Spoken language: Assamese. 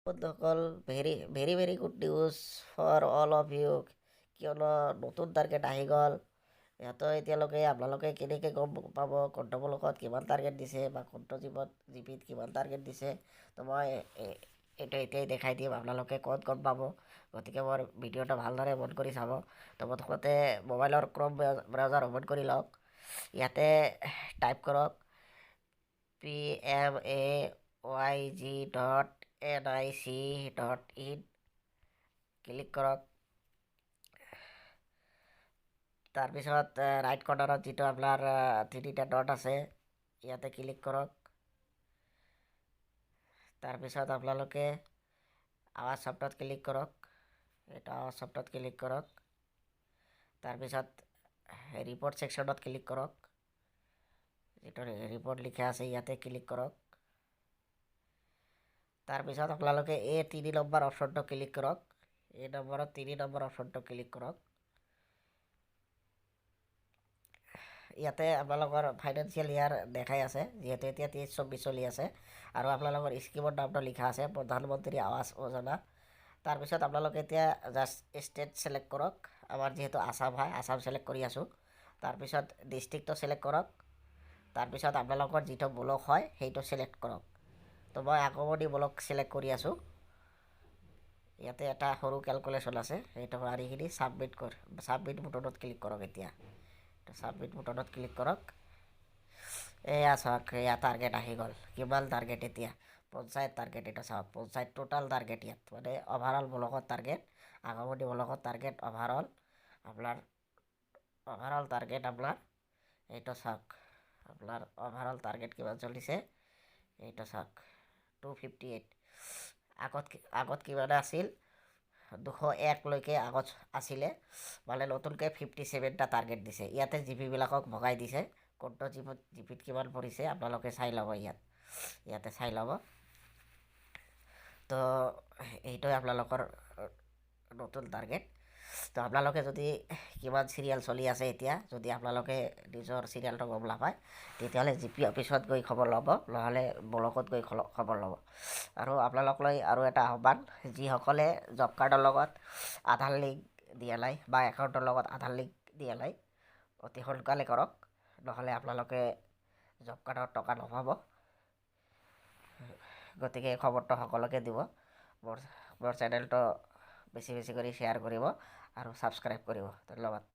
বন্ধুসকল, very very good news for all of you. কিয়নো নতুন টাৰ্গেট আহি গ'ল। এতিয়ালৈকে আপোনালোকে কেনেকৈ গম পাব কণ্ট্ৰবলকত কিমান টাৰ্গেট দিছে বা জিপিত কিমান টাৰ্গেট দিছে। তো মই এইটো এতিয়াই দেখাই দিম, আপোনালোকে ক'ত গম পাব। গতিকে মোৰ ভিডিঅ'টো ভালদৰে মন কৰি চাব। তো প্ৰথমতে মোবাইলৰ ক্ৰম ব্ৰাউজাৰ অপেন কৰি লওক। ইয়াতে টাইপ কৰক PMAYG.nic.in, ক্লিক কৰক। তাৰপিছত ৰাইট কৰ্নাৰত যিটো আপোনাৰ তিনিটা ডট আছে, ইয়াতে ক্লিক কৰক। তাৰপিছত আপোনালোকে আৱাজ শব্দত ক্লিক কৰক। এইটো আৱাজ শব্দত ক্লিক কৰক। তাৰপিছত ৰিপৰ্ট ছেকশ্যনত ক্লিক কৰক। যিটো ৰিপৰ্ট লিখা আছে ইয়াতে ক্লিক কৰক। তাৰপিছত আপোনালোকে এই 3 নম্বৰ অপশ্যনটো ক্লিক কৰক। এই নম্বৰত 3 নম্বৰ অপশ্যনটো ক্লিক কৰক। ইয়াতে আপোনালোকৰ ফাইনেন্সিয়েল ইয়াৰ দেখাই আছে, যিহেতু এতিয়া 23-24 চলি আছে। আৰু আপোনালোকৰ স্কিমৰ নামটো লিখা আছে প্ৰধানমন্ত্ৰী আৱাস যোজনা। তাৰপিছত আপোনালোকে এতিয়া জাষ্ট ষ্টেট ছিলেক্ট কৰক। আমাৰ যিহেতু আসাম হয়, আসাম ছিলেক্ট কৰি আছোঁ। তাৰপিছত ডিষ্ট্ৰিক্টটো ছিলেক্ট কৰক। তাৰপিছত আপোনালোকৰ যিটো ব্লক হয় সেইটো ছিলেক্ট কৰক। তো মই আকমনি ব্লক ছিলেক্ট কৰি আছোঁ। ইয়াতে এটা সৰু কেলকুলেশ্যন আছে, সেইটো আৰিখিনি ছাবমিট বুটনত ক্লিক কৰক। এতিয়া ছাবমিট বুটনত ক্লিক কৰক। এয়া চাওক, এয়া টাৰ্গেট আহি গ'ল। কিমান টাৰ্গেট এতিয়া? পঞ্চায়ত টাৰ্গেট। এটা চাওক, পঞ্চায়ত টোটাল টাৰ্গেট ইয়াত, মানে অভাৰঅল ব্লকত টাৰ্গেট, আগমনি ব্লকত টাৰ্গেট অভাৰঅল টাৰ্গেট আপোনাৰ এইটো চাওক। আপোনাৰ অভাৰঅল টাৰ্গেট কিমান চলিছে এইটো চাওক, 258। আগত কিমান আছিল? 201 লৈকে আগত আছিলে, মানে নতুনকৈ 57টা টাৰ্গেট দিছে। ইয়াতে জিপিবিলাকক ভগাই দিছে, কোনটো জিপিত কিমান পৰিছে আপোনালোকে চাই ল'ব। ইয়াতে চাই ল'ব। তো এইটোৱে আপোনালোকৰ নতুন টাৰ্গেট। তো আপোনালোকে যদি কিমান চিৰিয়েল চলি আছে এতিয়া, যদি আপোনালোকে নিজৰ চিৰিয়েলটো গম নাপায়, তেতিয়াহ'লে জিপি অফিচত গৈ খবৰ ল'ব, নহ'লে ব্লকত গৈ খবৰ ল'ব। আৰু আপোনালোকলৈ আৰু এটা আহ্বান, যিসকলে জব কাৰ্ডৰ লগত আধাৰ লিংক দিয়া নাই বা একাউণ্টৰ লগত আধাৰ লিংক দিয়া নাই, অতি সোনকালে কৰক, নহ'লে আপোনালোকে জব কাৰ্ডৰ টকা নাপাব। গতিকে এই খবৰটো সকলোকে দিব। মোৰ চেনেলটো বেছি কৰি শ্বেয়াৰ কৰিব আৰু ছাবস্ক্ৰাইব কৰিব। ধন্যবাদ।